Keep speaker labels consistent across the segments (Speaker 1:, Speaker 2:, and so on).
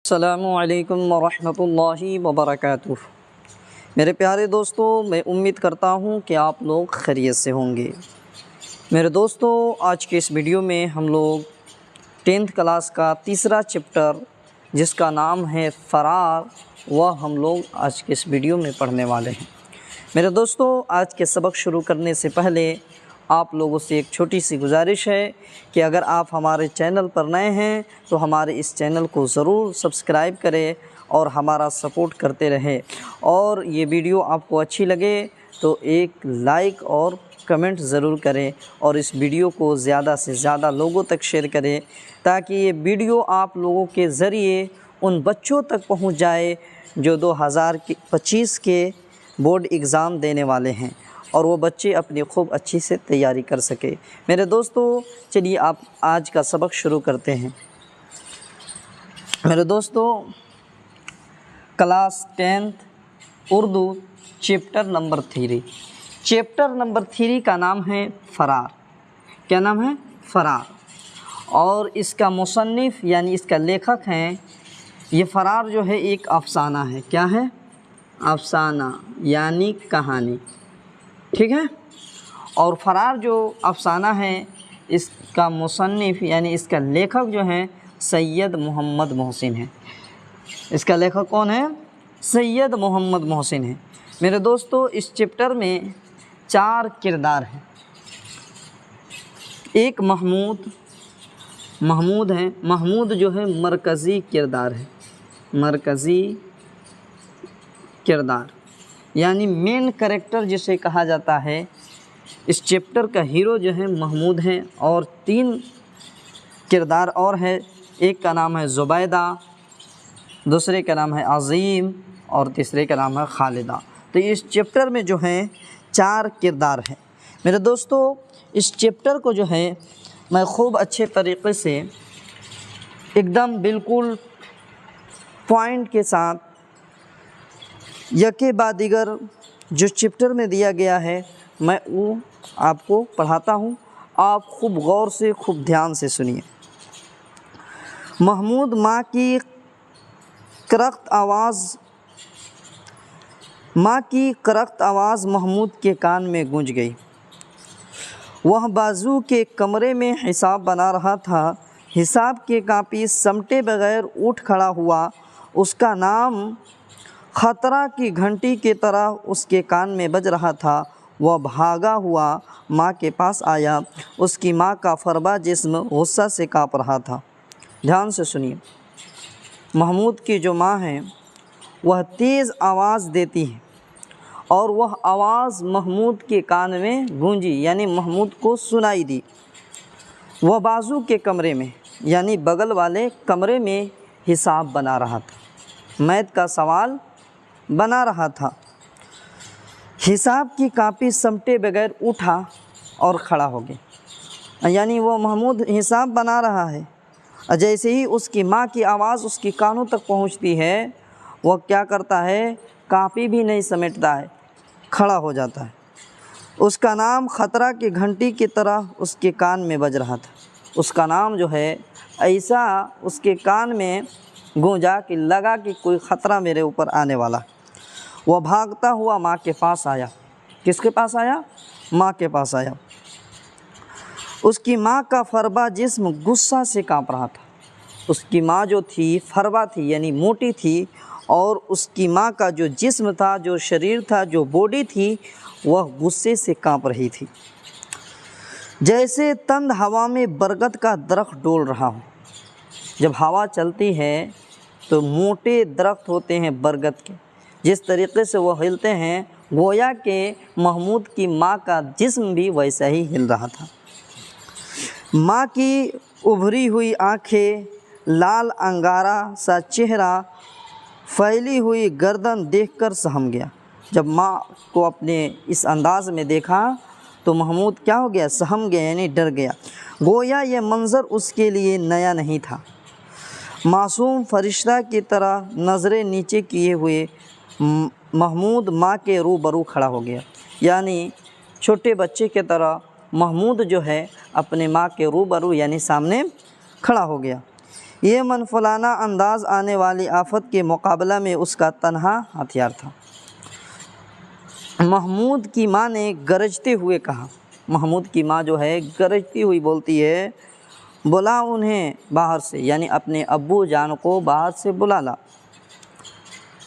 Speaker 1: السلام علیکم ورحمۃ اللہ وبرکاتہ۔ میرے پیارے دوستو، میں امید کرتا ہوں کہ آپ لوگ خیریت سے ہوں گے۔ میرے دوستو، آج کے اس ویڈیو میں ہم لوگ 10th کلاس کا تیسرا چیپٹر جس کا نام ہے فرار، وہ ہم لوگ آج کے اس ویڈیو میں پڑھنے والے ہیں۔ میرے دوستو، آج کے سبق شروع کرنے سے پہلے آپ لوگوں سے ایک چھوٹی سی گزارش ہے کہ اگر آپ ہمارے چینل پر نئے ہیں تو ہمارے اس چینل کو ضرور سبسکرائب کریں اور ہمارا سپورٹ کرتے رہیں، اور یہ ویڈیو آپ کو اچھی لگے تو ایک لائک اور کمنٹ ضرور کریں، اور اس ویڈیو کو زیادہ سے زیادہ لوگوں تک شیئر کریں تاکہ یہ ویڈیو آپ لوگوں کے ذریعے ان بچوں تک پہنچ جائے جو 2025 کے بورڈ ایگزام دینے والے ہیں، اور وہ بچے اپنی خوب اچھی سے تیاری کر سکے۔ میرے دوستو، چلیے آپ آج کا سبق شروع کرتے ہیں۔ میرے دوستو، class 10th Urdu chapter number 3، chapter number 3 کا نام ہے فرار۔ کیا نام ہے؟ فرار۔ اور اس کا مصنف یعنی اس کا لیکھک ہیں، یہ فرار جو ہے ایک افسانہ ہے۔ کیا ہے؟ افسانہ یعنی کہانی، ٹھیک ہے۔ اور فرار جو افسانہ ہے، اس کا مصنف یعنی اس کا لیکھک جو ہے سید محمد محسن ہے۔ اس کا لیکھک کون ہے؟ سید محمد محسن ہے۔ میرے دوستو، اس چیپٹر میں 4 کردار ہیں۔ ایک محمود ہے۔ محمود جو ہے مرکزی کردار ہے، مرکزی کردار یعنی مین کریکٹر جسے کہا جاتا ہے۔ اس چیپٹر کا ہیرو جو ہے محمود ہیں، اور 3 کردار اور ہے۔ ایک کا نام ہے زبیدہ، دوسرے کا نام ہے عظیم، اور تیسرے کا نام ہے خالدہ۔ تو اس چیپٹر میں جو ہیں 4 کردار ہیں۔ میرے دوستو، اس چیپٹر کو جو ہے میں خوب اچھے طریقے سے ایک دم بالکل پوائنٹ کے ساتھ یکے بعد دیگر جو چیپٹر میں دیا گیا ہے میں وہ آپ کو پڑھاتا ہوں، آپ خوب غور سے خوب دھیان سے سنیے۔ محمود، ماں کی کرخت آواز محمود کے کان میں گونج گئی۔ وہ بازو کے کمرے میں حساب بنا رہا تھا۔ حساب کی کاپی سمٹے بغیر اٹھ کھڑا ہوا۔ اس کا نام خطرہ کی گھنٹی کی طرح اس کے کان میں بج رہا تھا۔ وہ بھاگا ہوا ماں کے پاس آیا۔ اس کی ماں کا فربا جسم غصہ سے کانپ رہا تھا۔ دھیان سے سنیے۔ محمود کی جو ماں ہے وہ تیز آواز دیتی ہے، اور وہ آواز محمود کے کان میں گونجی، یعنی محمود کو سنائی دی۔ وہ بازو کے کمرے میں یعنی بغل والے کمرے میں حساب بنا رہا تھا، میتھ کا سوال بنا رہا تھا۔ حساب کی کاپی سمٹے بغیر اٹھا اور کھڑا ہو گیا، یعنی وہ محمود حساب بنا رہا ہے، جیسے ہی اس کی ماں کی آواز اس کی کانوں تک پہنچتی ہے وہ کیا کرتا ہے؟ کاپی بھی نہیں سمیٹتا ہے، کھڑا ہو جاتا ہے۔ اس کا نام خطرہ کی گھنٹی کی طرح اس کے کان میں بج رہا تھا۔ اس کا نام جو ہے ایسا اس کے کان میں گونجا کہ لگا کہ کوئی خطرہ میرے اوپر آنے والا ہے۔ وہ بھاگتا ہوا ماں کے پاس آیا۔ کس کے پاس آیا؟ ماں کے پاس آیا۔ اس کی ماں کا فربا جسم غصہ سے کانپ رہا تھا۔ اس کی ماں جو تھی فربا تھی یعنی موٹی تھی، اور اس کی ماں کا جو جسم تھا، جو شریر تھا، جو باڈی تھی، وہ غصے سے کانپ رہی تھی، جیسے تند ہوا میں برگد کا درخت ڈول رہا ہو۔ جب ہوا چلتی ہے تو موٹے درخت ہوتے ہیں برگد کے، جس طریقے سے وہ ہلتے ہیں گویا کہ محمود کی ماں کا جسم بھی ویسا ہی ہل رہا تھا۔ ماں کی ابھری ہوئی آنکھیں، لال انگارہ سا چہرہ، پھیلی ہوئی گردن دیکھ کر سہم گیا۔ جب ماں کو اپنے اس انداز میں دیکھا تو محمود کیا ہو گیا؟ سہم گیا، یعنی ڈر گیا۔ گویا یہ منظر اس کے لیے نیا نہیں تھا۔ معصوم فرشتہ کی طرح نظریں نیچے کیے ہوئے محمود ماں کے روبرو کھڑا ہو گیا، یعنی چھوٹے بچے کی طرح محمود جو ہے اپنے ماں کے روبرو یعنی سامنے کھڑا ہو گیا۔ یہ منفلانہ انداز آنے والی آفت کے مقابلہ میں اس کا تنہا ہتھیار تھا۔ محمود کی ماں نے گرجتے ہوئے کہا، محمود کی ماں جو ہے گرجتی ہوئی بولتی ہے، بلا انہیں باہر سے، یعنی اپنے ابو جان کو باہر سے بلا لا۔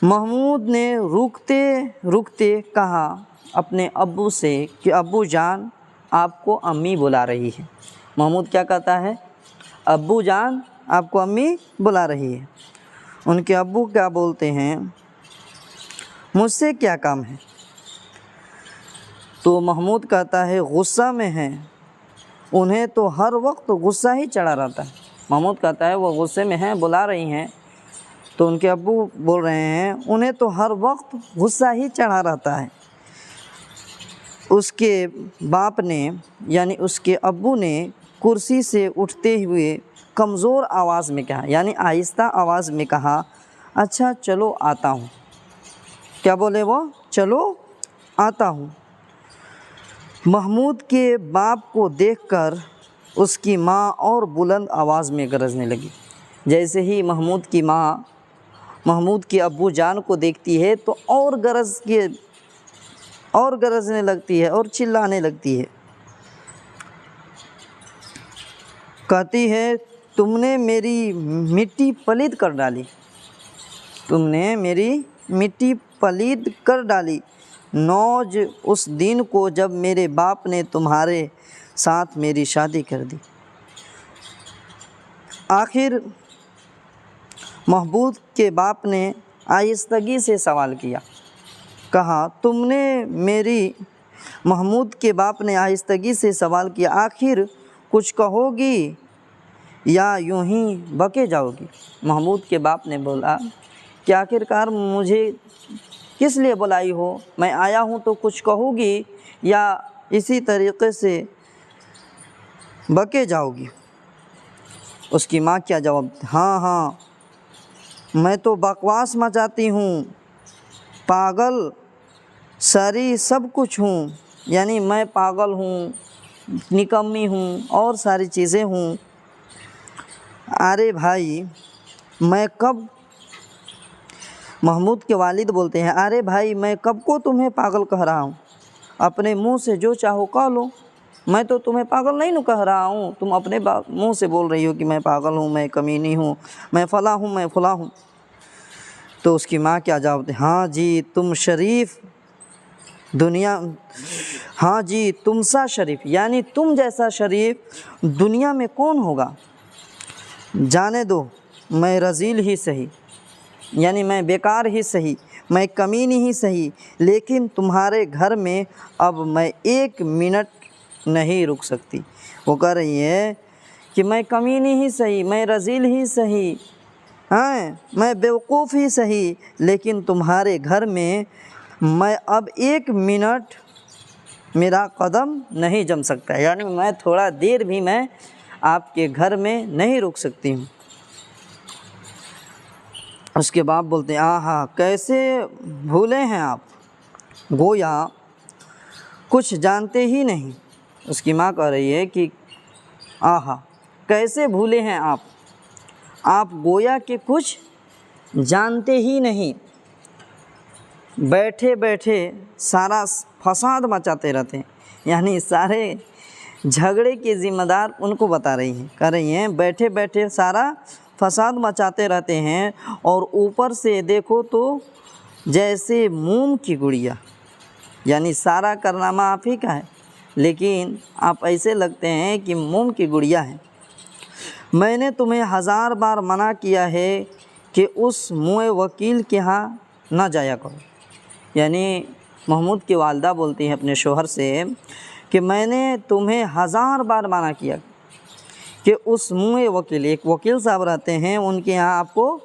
Speaker 1: محمود نے رکتے رکتے کہا اپنے ابو سے کہ ابو جان آپ کو امی بلا رہی ہے۔ محمود کیا کہتا ہے؟ ابو جان آپ کو امی بلا رہی ہے۔ ان کے ابو کیا بولتے ہیں؟ مجھ سے کیا کام ہے؟ تو محمود کہتا ہے غصہ میں ہے، انہیں تو ہر وقت غصہ ہی چڑھا رہتا ہے۔ محمود کہتا ہے وہ غصے میں ہیں، بلا رہی ہیں، تو ان کے ابو بول رہے ہیں انہیں تو ہر وقت غصہ ہی چڑھا رہتا ہے۔ اس کے باپ نے یعنی اس کے ابو نے کرسی سے اٹھتے ہوئے کمزور آواز میں کہا، یعنی آہستہ آواز میں کہا، اچھا چلو آتا ہوں۔ کیا بولے وہ؟ چلو آتا ہوں۔ محمود کے باپ کو دیکھ کر اس کی ماں اور بلند آواز میں گرجنے لگی۔ جیسے ہی محمود کی ماں محمود کے ابو جان کو دیکھتی ہے تو اور گرجنے لگتی ہے اور چلانے لگتی ہے۔ کہتی ہے تم نے میری مٹی پلید کر ڈالی، تم نے میری مٹی پلید کر ڈالی، نوج اس دن کو جب میرے باپ نے تمہارے ساتھ میری شادی کر دی۔ آخر محمود کے باپ نے آہستگی سے سوال کیا، کہا تم نے محمود کے باپ نے آہستگی سے سوال کیا، آخر کچھ کہو گی یا یوں ہی بکے جاؤ گی؟ محمود کے باپ نے بولا کہ آخرکار مجھے کس لیے بلائی ہو؟ میں آیا ہوں تو کچھ کہوں گی یا اسی طریقے سے بکے جاؤ گی؟ اس کی ماں کیا جواب؟ ہاں میں تو بکواس مچاتی ہوں، پاگل سری سب کچھ ہوں، یعنی میں پاگل ہوں، نکمی ہوں اور ساری چیزیں ہوں۔ ارے بھائی میں کب، محمود کے والد بولتے ہیں ارے بھائی میں کب کو تمہیں پاگل کہہ رہا ہوں؟ اپنے منہ سے جو چاہو کہہ لو، میں تو تمہیں پاگل نہیں کہہ رہا ہوں، تم اپنے منہ سے بول رہی ہو کہ میں پاگل ہوں، میں کمینی ہوں، میں فلاں ہوں، میں فلاں ہوں۔ تو اس کی ماں کیا جواب دے؟ ہاں جی تم سا شریف، یعنی تم جیسا شریف دنیا میں کون ہوگا؟ جانے دو، میں رذیل ہی سہی، یعنی میں بیکار ہی سہی، میں کمینی ہی سہی، لیکن تمہارے گھر میں اب میں 1 منٹ نہیں رک سکتی۔ وہ کہہ رہی ہے کہ میں کمینی ہی سہی، میں رذیل ہی سہی، میں بیوقوف ہی سہی، لیکن تمہارے گھر میں میں اب 1 منٹ میرا قدم نہیں جم سکتا، یعنی میں تھوڑا دیر بھی میں آپ کے گھر میں نہیں رک سکتی ہوں۔ اس کے باپ بولتے ہیں آہا کیسے بھولے ہیں آپ، گویا کچھ جانتے ہی نہیں۔ اس کی ماں کہہ رہی ہے کہ آہا کیسے بھولے ہیں آپ گویا کہ کچھ جانتے ہی نہیں، بیٹھے بیٹھے سارا فساد مچاتے رہتے ہیں، یعنی سارے جھگڑے کے ذمہ دار ان کو بتا رہی ہیں، کہہ رہی ہیں بیٹھے بیٹھے سارا فساد مچاتے رہتے ہیں، اور اوپر سے دیکھو تو جیسے موم کی گڑیا، یعنی سارا کارنامہ آپ ہی کا ہے لیکن آپ ایسے لگتے ہیں کہ موم کی گڑیا ہیں۔ میں نے تمہیں 1000 بار منع کیا ہے کہ اس موئے وکیل کے ہاں نہ جایا کرو، یعنی محمود کی والدہ بولتی ہیں اپنے شوہر سے کہ میں نے تمہیں 1000 بار منع کیا کہ اس موئے وکیل، ایک وکیل صاحب رہتے ہیں ان کے یہاں آپ کو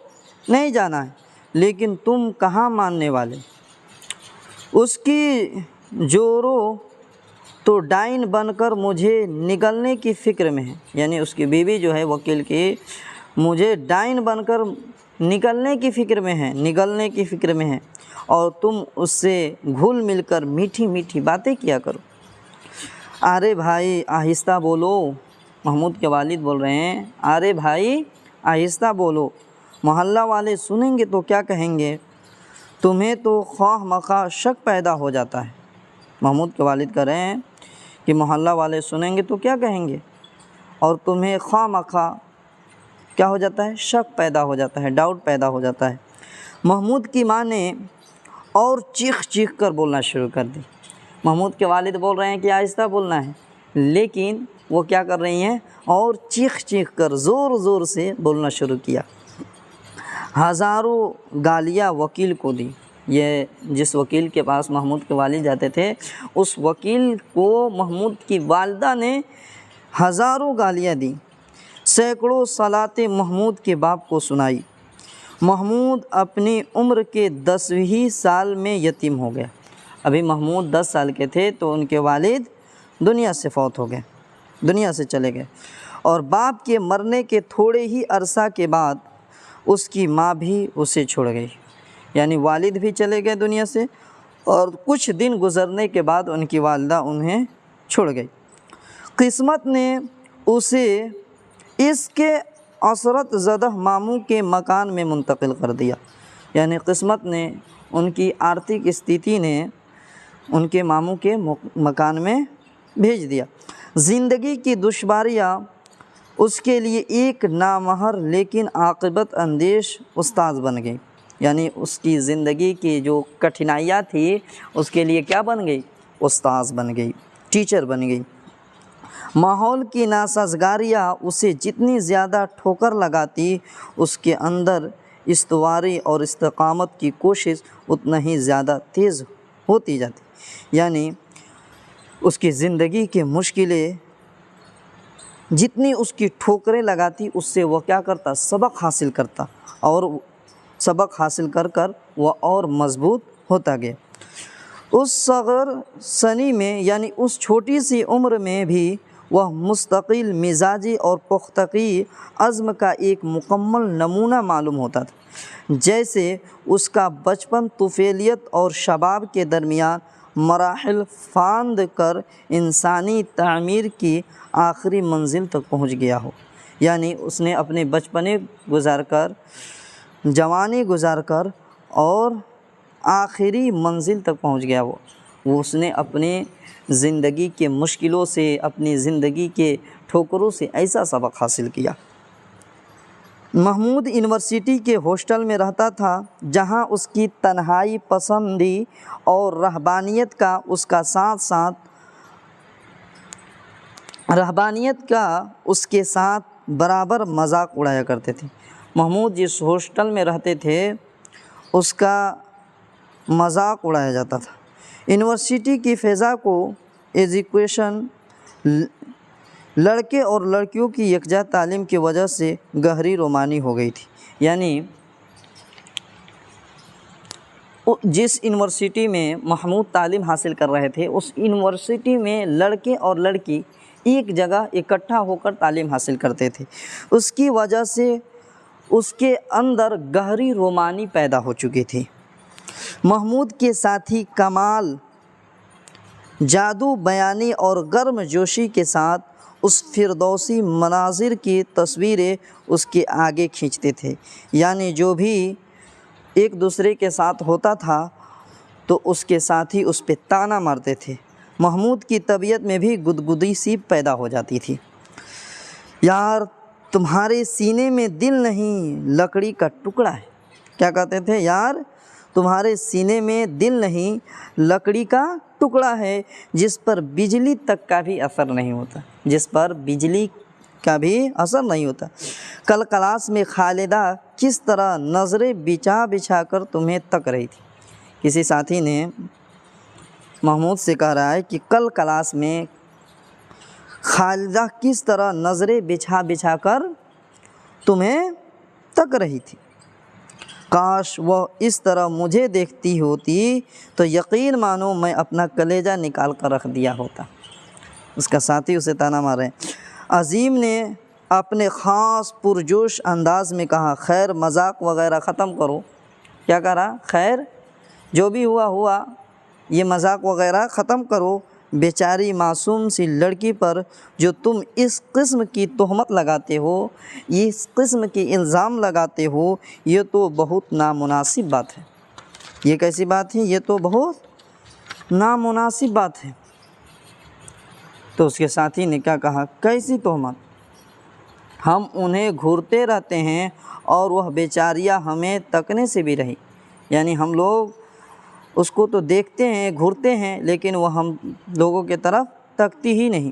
Speaker 1: نہیں جانا ہے، لیکن تم کہاں ماننے والے؟ اس کی جورو تو ڈائن بن کر مجھے نگلنے کی فکر میں ہے، یعنی اس کی بیوی جو ہے وکیل کی، مجھے ڈائن بن کر نگلنے کی فکر میں ہے، اور تم اس سے گھل مل کر میٹھی میٹھی باتیں کیا کرو۔ ارے بھائی آہستہ بولو، محمود کے والد بول رہے ہیں ارے بھائی آہستہ بولو، محلہ والے سنیں گے تو کیا کہیں گے، تمہیں تو خواہ مخواہ شک پیدا ہو جاتا ہے۔ محمود کے والد کہہ رہے ہیں کہ محلہ والے سنیں گے تو کیا کہیں گے، اور تمہیں خواہ مخواہ کیا ہو جاتا ہے، شک پیدا ہو جاتا ہے، ڈاؤٹ پیدا ہو جاتا ہے۔ محمود کی ماں نے اور چیخ چیخ کر بولنا شروع کر دی۔ محمود کے والد بول رہے ہیں کہ آہستہ بولنا ہے، لیکن وہ کیا کر رہی ہیں، اور چیخ چیخ کر زور زور سے بولنا شروع کیا۔ ہزاروں گالیاں وکیل کو دی۔ یہ جس وکیل کے پاس محمود کے والد جاتے تھے، اس وکیل کو محمود کی والدہ نے ہزاروں گالیاں دی، سینکڑوں صلاتیں محمود کے باپ کو سنائی۔ محمود اپنی عمر کے 10ویں سال میں یتیم ہو گیا۔ ابھی محمود 10 سال کے تھے تو ان کے والد دنیا سے فوت ہو گئے، دنیا سے چلے گئے، اور باپ کے مرنے کے تھوڑے ہی عرصہ کے بعد اس کی ماں بھی اسے چھوڑ گئی، یعنی والد بھی چلے گئے دنیا سے، اور کچھ دن گزرنے کے بعد ان کی والدہ انہیں چھوڑ گئی۔ قسمت نے اسے اس کے عثرت زدہ ماموں کے مکان میں منتقل کر دیا، یعنی قسمت نے، ان کی آرتھک استھتی نے ان کے ماموں کے مکان میں بھیج دیا۔ زندگی کی دشواریاں اس کے لیے ایک نامہر لیکن عاقبت اندیش استاذ بن گئی، یعنی اس کی زندگی کی جو کٹھنائیاں تھی اس کے لیے کیا بن گئی، استاذ بن گئی، ٹیچر بن گئی۔ ماحول کی ناسازگاریاں اسے جتنی زیادہ ٹھوکر لگاتی، اس کے اندر استواری اور استقامت کی کوشش اتنا ہی زیادہ تیز ہوتی جاتی، یعنی اس کی زندگی کی مشکلیں جتنی اس کی ٹھوکریں لگاتی، اس سے وہ کیا کرتا، سبق حاصل کرتا، اور سبق حاصل کر کر وہ اور مضبوط ہوتا گیا۔ اس صغر سنی میں، یعنی اس چھوٹی سی عمر میں بھی وہ مستقل مزاجی اور پختگی عزم کا ایک مکمل نمونہ معلوم ہوتا تھا۔ جیسے اس کا بچپن طفیلیت اور شباب کے درمیان مراحل فاند کر انسانی تعمیر کی آخری منزل تک پہنچ گیا ہو، یعنی اس نے اپنے بچپنے گزار کر، جوانی گزار کر، اور آخری منزل تک پہنچ گیا وہ اس نے اپنے زندگی کے مشکلوں سے، اپنی زندگی کے ٹھوکروں سے ایسا سبق حاصل کیا۔ محمود یونیورسٹی کے ہاسٹل میں رہتا تھا، جہاں اس کی تنہائی پسندی اور رہبانیت کا اس کے ساتھ برابر مذاق اڑایا کرتے تھے۔ محمود جس ہاسٹل میں رہتے تھے اس کا مذاق اڑایا جاتا تھا۔ یونیورسٹی کی فضا کو ایجوکیشن، لڑکے اور لڑکیوں کی یکجا تعلیم کی وجہ سے گہری رومانی ہو گئی تھی، یعنی جس یونیورسٹی میں محمود تعلیم حاصل کر رہے تھے، اس یونیورسٹی میں لڑکے اور لڑکی ایک جگہ اکٹھا ہو کر تعلیم حاصل کرتے تھے۔ اس کی وجہ سے اس کے اندر گہری رومانی پیدا ہو چکی تھی۔ محمود کے ساتھی کمال جادو بیانی اور گرم جوشی کے ساتھ اس فردوسی مناظر کی تصویریں اس کے آگے کھینچتے تھے، یعنی جو بھی ایک دوسرے کے ساتھ ہوتا تھا تو اس کے ساتھی اس پہ تانا مارتے تھے۔ محمود کی طبیعت میں بھی گدگدی سی پیدا ہو جاتی تھی۔ یار تمہارے سینے میں دل نہیں، لکڑی کا ٹکڑا ہے۔ کیا کہتے تھے؟ یار تمہارے سینے میں دل نہیں، لکڑی کا ٹکڑا ہے، جس پر بجلی تک کا بھی اثر نہیں ہوتا، جس پر بجلی کا بھی اثر نہیں ہوتا۔ کل کلاس میں خالدہ کس طرح نظریں بچھا بچھا کر تمہیں تک رہی تھی۔ کسی ساتھی نے محمود سے کہہ رہا ہے کہ کل کلاس میں خالدہ کس طرح نظریں بچھا بچھا کر تمہیں تک رہی تھی، کاش وہ اس طرح مجھے دیکھتی ہوتی تو یقین مانو میں اپنا کلیجہ نکال کر رکھ دیا ہوتا۔ اس کا ساتھی اسے تانا مار رہے ہیں۔ عظیم نے اپنے خاص پرجوش انداز میں کہا، خیر مذاق وغیرہ ختم کرو۔ کیا کہہ رہا؟ خیر جو بھی ہوا یہ مذاق وغیرہ ختم کرو، بیچاری معصوم سی لڑکی پر جو تم اس قسم کی تہمت لگاتے ہو، اس قسم کی الزام لگاتے ہو، یہ تو بہت نامناسب بات ہے۔ یہ کیسی بات ہے؟ یہ تو بہت نامناسب بات ہے۔ تو اس کے ساتھی نے کیا کہا؟ کیسی تہمت؟ ہم انہیں گھورتے رہتے ہیں اور وہ بیچاریاں ہمیں تکنے سے بھی رہی، یعنی ہم لوگ اس کو تو دیکھتے ہیں، گھورتے ہیں، لیکن وہ ہم لوگوں کے طرف تکتی ہی نہیں۔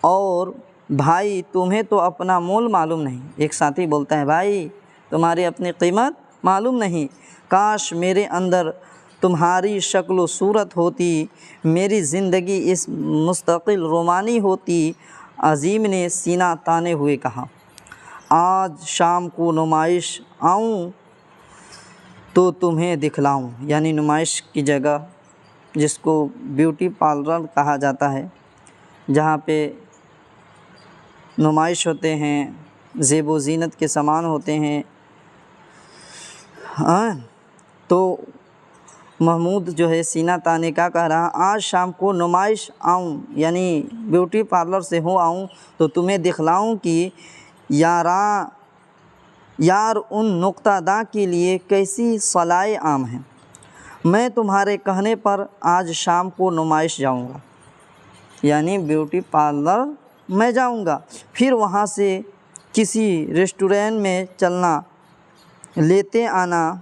Speaker 1: اور بھائی تمہیں تو اپنا مول معلوم نہیں۔ ایک ساتھی بولتا ہے بھائی تمہاری اپنی قیمت معلوم نہیں، کاش میرے اندر تمہاری شکل و صورت ہوتی، میری زندگی اس مستقل رومانی ہوتی۔ عظیم نے سینہ تانے ہوئے کہا، آج شام کو نمائش آؤں تو تمہیں دکھلاؤں، یعنی نمائش کی جگہ جس کو بیوٹی پارلر کہا جاتا ہے، جہاں پہ نمائش ہوتے ہیں، زیب و زینت کے سامان ہوتے ہیں۔ تو محمود جو ہے سینہ تانے کا کہہ رہا، آج شام کو نمائش آؤں، یعنی بیوٹی پارلر سے ہو آؤں تو تمہیں دکھلاؤں کہ یار ان نقطہ داں کے لیے کیسی صلاح عام ہے۔ میں تمہارے کہنے پر آج شام کو نمائش جاؤں گا، یعنی بیوٹی پارلر میں جاؤں گا، پھر وہاں سے کسی ریسٹورینٹ میں چلنا، لیتے آنا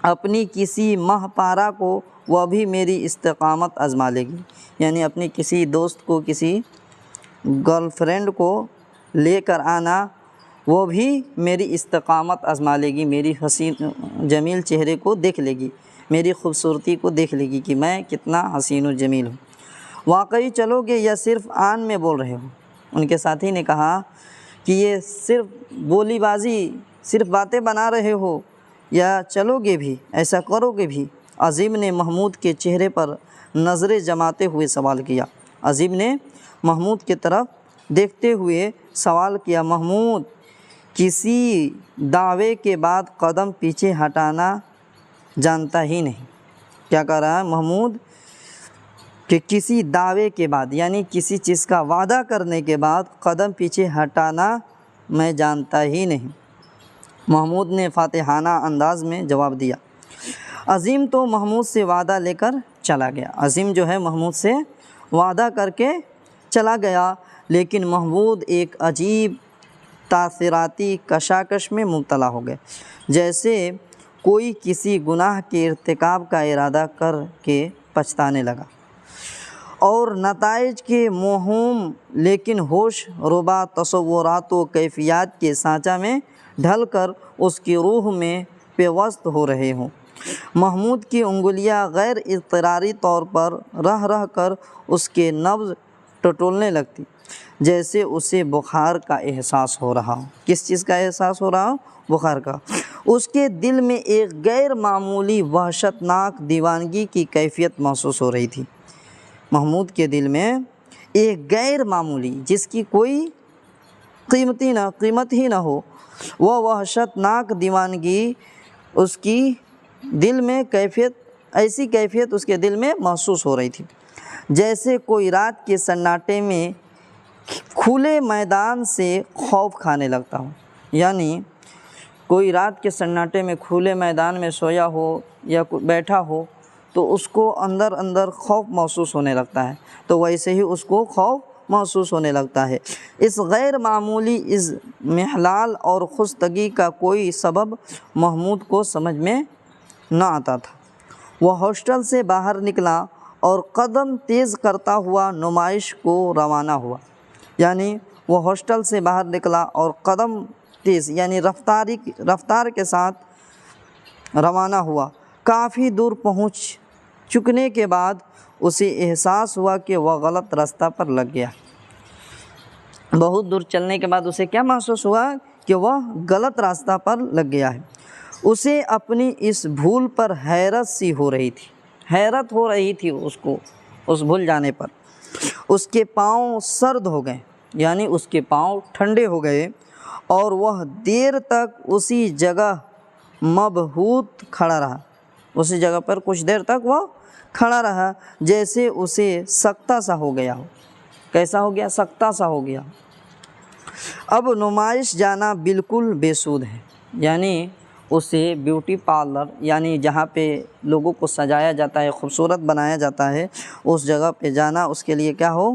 Speaker 1: اپنی کسی ماہ پارہ کو، وہ بھی میری استقامت آزما لے گی، یعنی اپنی کسی دوست کو، کسی گرل فرینڈ کو لے کر آنا، وہ بھی میری استقامت آزما لے گی، میری حسین جمیل چہرے کو دیکھ لے گی، میری خوبصورتی کو دیکھ لے گی کہ میں کتنا حسین و جمیل ہوں۔ واقعی چلو گے یا صرف آن میں بول رہے ہو؟ ان کے ساتھی نے کہا کہ یہ صرف بولی بازی، صرف باتیں بنا رہے ہو یا چلو گے بھی، ایسا کرو گے بھی؟ عظیم نے محمود کے چہرے پر نظریں جماتے ہوئے سوال کیا۔ عظیم نے محمود کی طرف دیکھتے ہوئے سوال کیا، محمود کسی دعوے کے بعد قدم پیچھے ہٹانا جانتا ہی نہیں۔ کیا کہہ رہا ہے محمود؟ کہ کسی دعوے کے بعد، یعنی کسی چیز کا وعدہ کرنے کے بعد قدم پیچھے ہٹانا میں جانتا ہی نہیں۔ محمود نے فاتحانہ انداز میں جواب دیا۔ عظیم تو محمود سے وعدہ لے کر چلا گیا، عظیم جو ہے محمود سے وعدہ کر کے چلا گیا، لیکن محمود ایک عجیب تاثراتی کشاکش میں مبتلا ہو گئے، جیسے کوئی کسی گناہ کے ارتکاب کا ارادہ کر کے پچھتانے لگا، اور نتائج کے موہوم لیکن ہوش ربا تصورات و کیفیات کے سانچہ میں ڈھل کر اس کی روح میں پیوست ہو رہے ہوں۔ محمود کی انگلیاں غیر اضطراری طور پر رہ کر اس کے نبض ٹٹولنے لگتی، جیسے اسے بخار کا احساس ہو رہا ہو۔ کس چیز کا احساس ہو رہا ہو؟ بخار کا۔ اس کے دل میں ایک غیر معمولی وحشتناک دیوانگی کی کیفیت محسوس ہو رہی تھی۔ محمود کے دل میں ایک غیر معمولی، جس کی کوئی قیمت ہی نہ ہو، وہ وحشتناک دیوانگی اس کی دل میں ایسی کیفیت اس کے دل میں محسوس ہو رہی تھی، جیسے کوئی رات کے سناٹے میں کھلے میدان سے خوف کھانے لگتا ہو، یعنی کوئی رات کے سناٹے میں کھلے میدان میں سویا ہو یا بیٹھا ہو تو اس کو اندر اندر خوف محسوس ہونے لگتا ہے، تو ویسے ہی اس کو خوف محسوس ہونے لگتا ہے۔ اس غیر معمولی اضمحلال اور خستگی کا کوئی سبب محمود کو سمجھ میں نہ آتا تھا۔ وہ ہاسٹل سے باہر نکلا اور قدم تیز کرتا ہوا نمائش کو روانہ ہوا، یعنی وہ ہاسٹل سے باہر نکلا اور قدم تیز یعنی رفتار کے ساتھ روانہ ہوا۔ کافی دور پہنچ چکنے کے بعد اسے احساس ہوا کہ وہ غلط راستہ پر لگ گیا۔ بہت دور چلنے کے بعد اسے کیا محسوس ہوا؟ کہ وہ غلط راستہ پر لگ گیا ہے۔ اسے اپنی اس بھول پر حیرت ہو رہی تھی اس کو اس بھول جانے پر۔ اس کے پاؤں سرد ہو گئے، یعنی اس کے پاؤں ٹھنڈے ہو گئے، اور وہ دیر تک اسی جگہ مبہوت کھڑا رہا، اسی جگہ پر کچھ دیر تک وہ کھڑا رہا جیسے اسے سکتہ سا ہو گیا ہو۔ کیسا ہو گیا؟ سکتہ سا ہو گیا۔ اب نمائش جانا بالکل بے سود ہے، یعنی اسے بیوٹی پارلر، یعنی جہاں پہ لوگوں کو سجایا جاتا ہے، خوبصورت بنایا جاتا ہے، اس جگہ پہ جانا اس کے لیے کیا ہو؟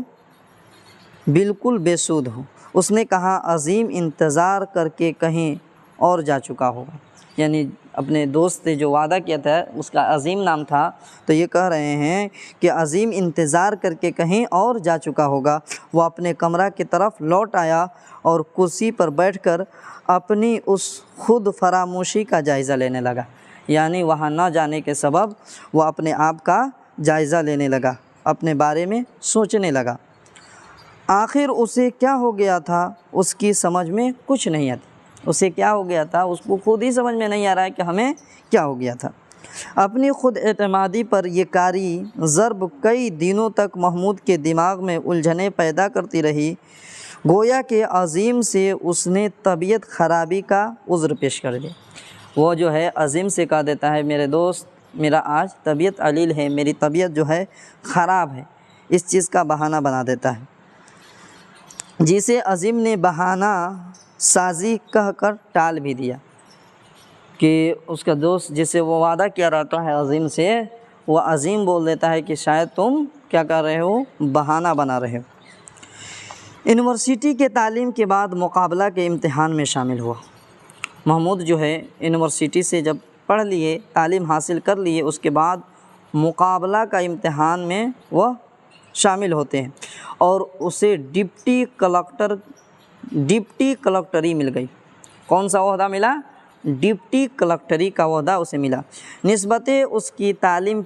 Speaker 1: بالکل بے سود ہو۔ اس نے کہا عظیم انتظار کر کے کہیں اور جا چکا ہوگا، یعنی اپنے دوست سے جو وعدہ کیا تھا اس کا عظیم نام تھا، تو یہ کہہ رہے ہیں کہ عظیم انتظار کر کے کہیں اور جا چکا ہوگا۔ وہ اپنے کمرہ کی طرف لوٹ آیا اور کرسی پر بیٹھ کر اپنی اس خود فراموشی کا جائزہ لینے لگا، یعنی وہاں نہ جانے کے سبب وہ اپنے آپ کا جائزہ لینے لگا، اپنے بارے میں سوچنے لگا۔ آخر اسے کیا ہو گیا تھا اس کی سمجھ میں کچھ نہیں آتی، اسے کیا ہو گیا تھا اس کو خود ہی سمجھ میں نہیں آ رہا ہے کہ ہمیں کیا ہو گیا تھا۔ اپنی خود اعتمادی پر یہ کاری ضرب کئی دنوں تک محمود کے دماغ میں الجھنیں پیدا کرتی رہی، گویا کہ عظیم سے اس نے طبیعت خرابی کا عذر پیش کر دیا۔ وہ جو ہے عظیم سے کہہ دیتا ہے میرے دوست میرا آج طبیعت علیل ہے، میری طبیعت جو ہے خراب ہے، اس چیز کا بہانہ بنا دیتا ہے، جسے عظیم نے بہانہ سازی کہہ کر ٹال بھی دیا کہ اس کا دوست جسے وہ وعدہ کیا رہتا ہے عظیم سے، وہ عظیم بول دیتا ہے کہ شاید تم کیا کر رہے ہو؟ بہانہ بنا رہے ہو۔ یونیورسٹی کے تعلیم کے بعد مقابلہ کے امتحان میں شامل ہوا۔ محمود جو ہے یونیورسٹی سے جب پڑھ لیے، تعلیم حاصل کر لیے، اس کے بعد مقابلہ کا امتحان میں وہ شامل ہوتے ہیں اور اسے ڈپٹی کلکٹری مل گئی۔ کون سا عہدہ ملا؟ ڈپٹی کلکٹری کا عہدہ اسے ملا۔ نسبتیں اس کی تعلیم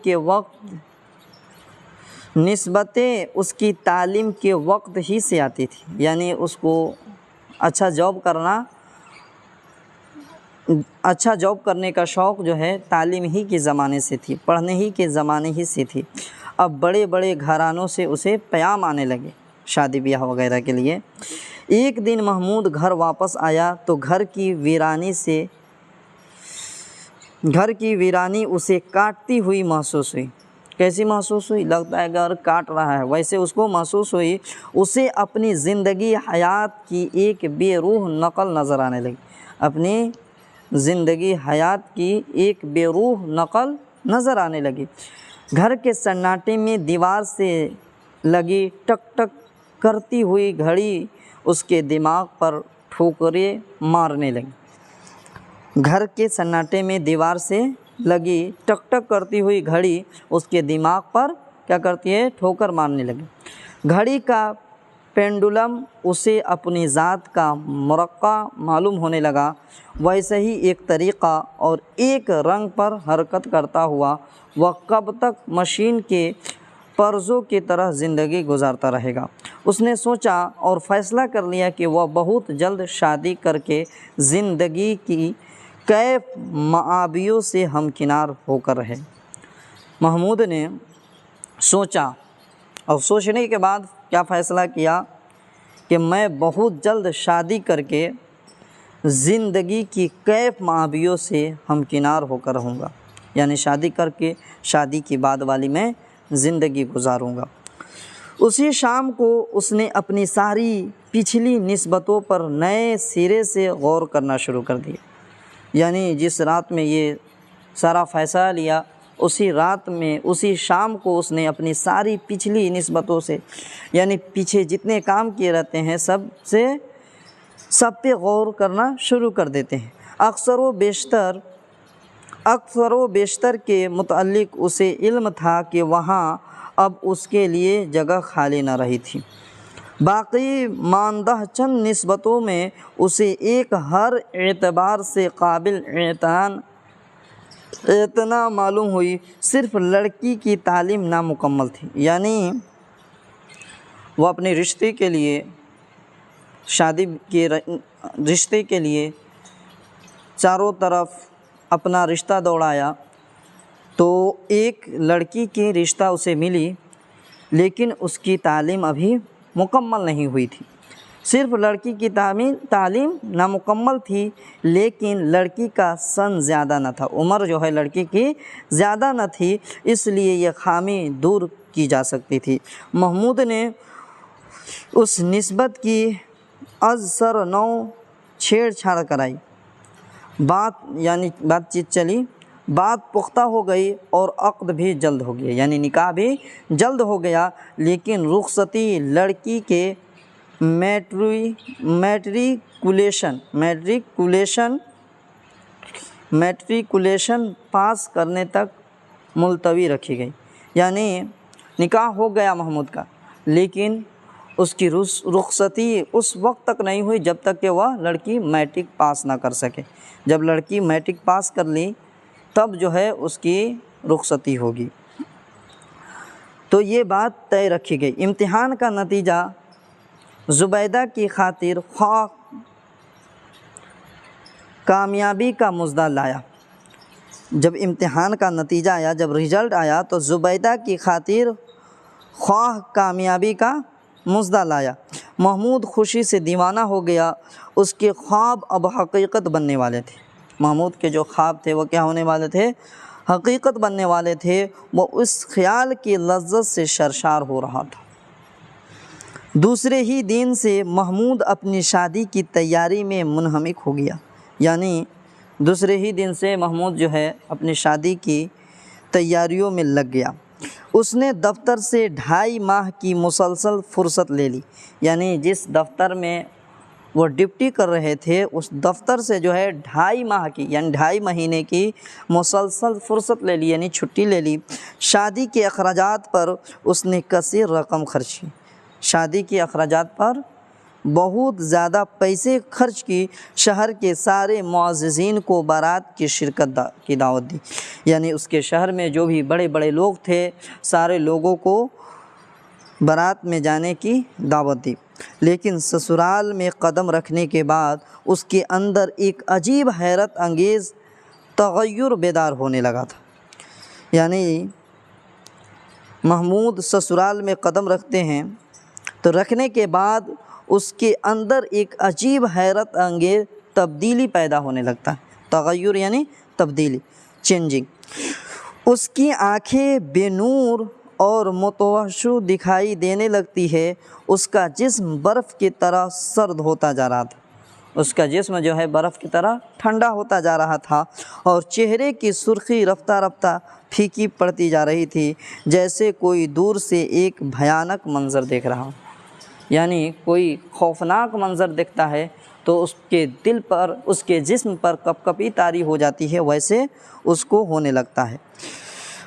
Speaker 1: کے وقت ہی سے آتی تھی، یعنی اس کو اچھا جاب کرنے کا شوق جو ہے تعلیم ہی کے زمانے سے تھی، پڑھنے ہی کے زمانے ہی سے تھی۔ اب بڑے بڑے گھرانوں سے اسے پیام آنے لگے شادی بیاہ وغیرہ کے لیے۔ ایک دن محمود گھر واپس آیا تو گھر کی ویرانی اسے کاٹتی ہوئی محسوس ہوئی۔ کیسی محسوس ہوئی؟ لگتا ہے گھر کاٹ رہا ہے، ویسے اس کو محسوس ہوئی۔ اسے اپنی زندگی حیات کی ایک بے روح نقل نظر آنے لگی، اپنی زندگی حیات کی ایک بے روح نقل نظر آنے لگی۔ گھر کے سناٹے میں دیوار سے لگی ٹک ٹک کرتی ہوئی گھڑی اس کے دماغ پر ٹھوکریں مارنے لگی۔ گھر کے سناٹے میں دیوار سے لگی ٹک ٹک کرتی ہوئی گھڑی اس کے دماغ پر کیا کرتی ہے؟ ٹھوکر مارنے لگی۔ گھڑی کا پینڈولم اسے اپنی ذات کا مرقع معلوم ہونے لگا، ویسے ہی ایک طریقہ اور ایک رنگ پر حرکت کرتا ہوا وہ کب تک مشین کے پرزوں کی طرح زندگی گزارتا رہے گا۔ اس نے سوچا اور فیصلہ کر لیا کہ وہ بہت جلد شادی کر کے زندگی کی کیف معابیوں سے ہمکنار ہو کر رہے۔ محمود نے سوچا اور سوچنے کے بعد کیا فیصلہ کیا کہ میں بہت جلد شادی کر کے زندگی کی کیف معابیوں سے ہمکنار ہو کر رہوں گا، یعنی شادی کر کے شادی کی بعد والی میں زندگی گزاروں گا۔ اسی شام کو اس نے اپنی ساری پچھلی نسبتوں پر نئے سرے سے غور کرنا شروع کر دیا، یعنی جس رات میں یہ سارا فیصلہ لیا، اسی رات میں اسی شام کو اس نے اپنی ساری پچھلی نسبتوں سے، یعنی پیچھے جتنے کام کیے رہتے ہیں سب پہ غور کرنا شروع کر دیتے ہیں۔ اکثر و بیشتر کے متعلق اسے علم تھا کہ وہاں اب اس کے لیے جگہ خالی نہ رہی تھی۔ باقی ماندہ چند نسبتوں میں اسے ایک ہر اعتبار سے قابل اعتنا معلوم ہوئی، صرف لڑکی کی تعلیم نامکمل تھی، یعنی وہ اپنے رشتے کے لیے شادی کے رشتے کے لیے چاروں طرف اپنا رشتہ دوڑایا تو ایک لڑکی کی رشتہ اسے ملی، لیکن اس کی تعلیم ابھی مکمل نہیں ہوئی تھی۔ صرف لڑکی کی تعلیم نامکمل تھی، لیکن لڑکی کا سن زیادہ نہ تھا، عمر جو ہے لڑکی کی زیادہ نہ تھی، اس لیے یہ خامی دور کی جا سکتی تھی۔ محمود نے اس نسبت کی از سر نو چھیڑ چھاڑ کرائی، بات چیت چلی، بات پختہ ہو گئی اور عقد بھی جلد ہو گیا، یعنی نکاح بھی جلد ہو گیا، لیکن رخصتی لڑکی کے میٹریکولیشن پاس کرنے تک ملتوی رکھی گئی، یعنی نکاح ہو گیا محمود کا، لیکن اس کی رخصتی اس وقت تک نہیں ہوئی جب تک کہ وہ لڑکی میٹرک پاس نہ کر سکے۔ جب لڑکی میٹرک پاس کر لی تب جو ہے اس کی رخصتی ہوگی۔ تو یہ بات طے رکھی گئی۔ امتحان کا نتیجہ زبیدہ کی خاطر خواہ کامیابی کا مژدہ لایا۔ جب امتحان کا نتیجہ آیا، جب رزلٹ آیا تو زبیدہ کی خاطر خواہ کامیابی کا مژدہ لایا۔ محمود خوشی سے دیوانہ ہو گیا، اس کے خواب اب حقیقت بننے والے تھے۔ محمود کے جو خواب تھے وہ کیا ہونے والے تھے؟ حقیقت بننے والے تھے۔ وہ اس خیال کی لذت سے سرشار ہو رہا تھا۔ دوسرے ہی دن سے محمود اپنی شادی کی تیاری میں منہمک ہو گیا، یعنی دوسرے ہی دن سے محمود جو ہے اپنی شادی کی تیاریوں میں لگ گیا۔ اس نے دفتر سے 2.5 ماہ کی مسلسل فرصت لے لی، یعنی جس دفتر میں وہ ڈپٹی کر رہے تھے اس دفتر سے جو ہے 2.5 ماہ کی یعنی 2.5 مہینے کی مسلسل فرصت لے لی، یعنی چھٹی لے لی۔ شادی کے اخراجات پر اس نے کثیر رقم خرچ کی، شادی کے اخراجات پر بہت زیادہ پیسے خرچ کی۔ شہر کے سارے معززین کو بارات کی شرکت کی دعوت دی، یعنی اس کے شہر میں جو بھی بڑے بڑے لوگ تھے سارے لوگوں کو بارات میں جانے کی دعوت دی۔ لیکن سسرال میں قدم رکھنے کے بعد اس کے اندر ایک عجیب حیرت انگیز تغیر بیدار ہونے لگا تھا، یعنی محمود سسرال میں قدم رکھتے ہیں تو رکھنے کے بعد اس کے اندر ایک عجیب حیرت انگیز تبدیلی پیدا ہونے لگتا ہے۔ تغیر یعنی تبدیلی، چینجنگ۔ اس کی آنکھیں بے نور اور متوحش دکھائی دینے لگتی ہے۔ اس کا جسم برف کی طرح سرد ہوتا جا رہا تھا، اس کا جسم جو ہے برف کی طرح ٹھنڈا ہوتا جا رہا تھا، اور چہرے کی سرخی رفتہ رفتہ پھیکی پڑتی جا رہی تھی، جیسے کوئی دور سے ایک بھیانک منظر دیکھ رہا ہو، یعنی کوئی خوفناک منظر دیکھتا ہے تو اس کے دل پر، اس کے جسم پر کپ کپی طاری ہو جاتی ہے، ویسے اس کو ہونے لگتا ہے۔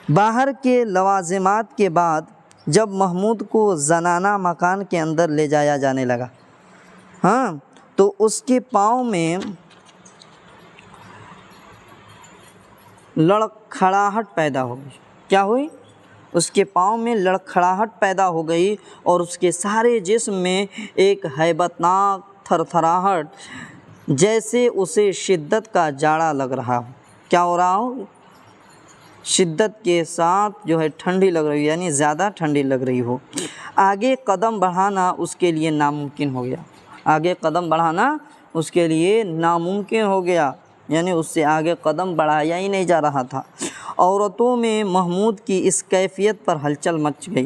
Speaker 1: باہر کے لوازمات کے بعد جب محمود کو زنانہ مکان کے اندر لے جایا جانے لگا تو اس کے پاؤں میں لڑکھڑاہٹ پیدا ہو گئی۔ کیا ہوئی؟ اس کے پاؤں میں لڑکھڑاہٹ پیدا ہو گئی اور اس کے سارے جسم میں ایک ہیبت ناک تھرتھراہٹ، جیسے اسے شدت کا جاڑا لگ رہا ہو۔ کیا ہو رہا ہو؟ شدت کے ساتھ جو ہے ٹھنڈی لگ رہی، یعنی زیادہ ٹھنڈی لگ رہی ہو۔ آگے قدم بڑھانا اس کے لیے ناممکن ہو گیا، آگے قدم بڑھانا اس کے لیے ناممکن ہو گیا، یعنی اس سے آگے قدم بڑھایا ہی نہیں جا رہا تھا۔ عورتوں میں محمود کی اس کیفیت پر ہلچل مچ گئی۔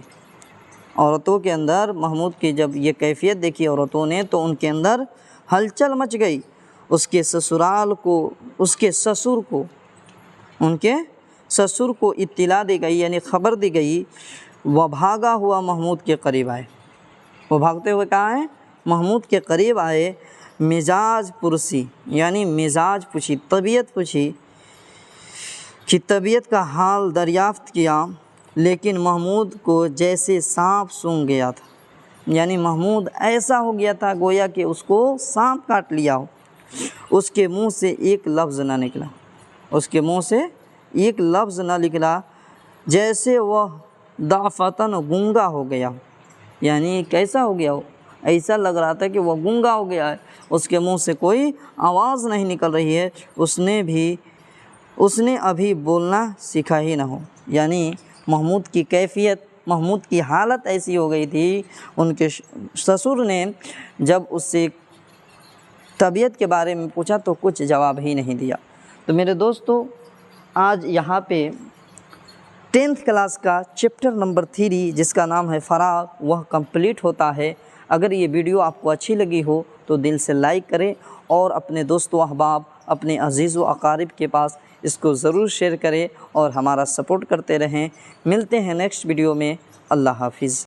Speaker 1: عورتوں کے اندر محمود کی جب یہ کیفیت دیکھی عورتوں نے تو ان کے اندر ہلچل مچ گئی۔ اس کے سسرال کو، اس کے سسر کو، ان کے سسر کو اطلاع دی گئی، یعنی خبر دی گئی۔ وہ بھاگا ہوا محمود کے قریب آئے، وہ بھاگتے ہوئے کہاں ہیں؟ محمود کے قریب آئے۔ مزاج پرسی، یعنی مزاج پوچھی، طبیعت پوچھی کہ طبیعت کا حال دریافت کیا، لیکن محمود کو جیسے سانپ سونگھ گیا تھا، یعنی محمود ایسا ہو گیا تھا گویا کہ اس کو سانپ کاٹ لیا ہو۔ اس کے منہ سے ایک لفظ نہ نکلا، اس کے منہ سے ایک لفظ نہ نکلا، جیسے وہ ضعفتاً گونگا ہو گیا ہو، یعنی کیسا ہو گیا ہو؟ ایسا لگ رہا تھا کہ وہ گونگا ہو گیا ہے، اس کے منہ سے کوئی آواز نہیں نکل رہی ہے، اس نے ابھی بولنا سیکھا ہی نہ ہو۔ یعنی محمود کی کیفیت محمود کی حالت ایسی ہو گئی تھی، ان کے سسر نے جب اس سے طبیعت کے بارے میں پوچھا تو کچھ جواب ہی نہیں دیا۔ تو میرے دوستو، آج یہاں پہ 10th کلاس کا چیپٹر نمبر 3 جس کا نام ہے فراغ، وہ کمپلیٹ ہوتا ہے۔ اگر یہ ویڈیو آپ کو اچھی لگی ہو تو دل سے لائک کریں اور اپنے دوست و احباب، اپنے عزیز و اقارب کے پاس اس کو ضرور شیئر کریں اور ہمارا سپورٹ کرتے رہیں۔ ملتے ہیں نیکسٹ ویڈیو میں۔ اللہ حافظ۔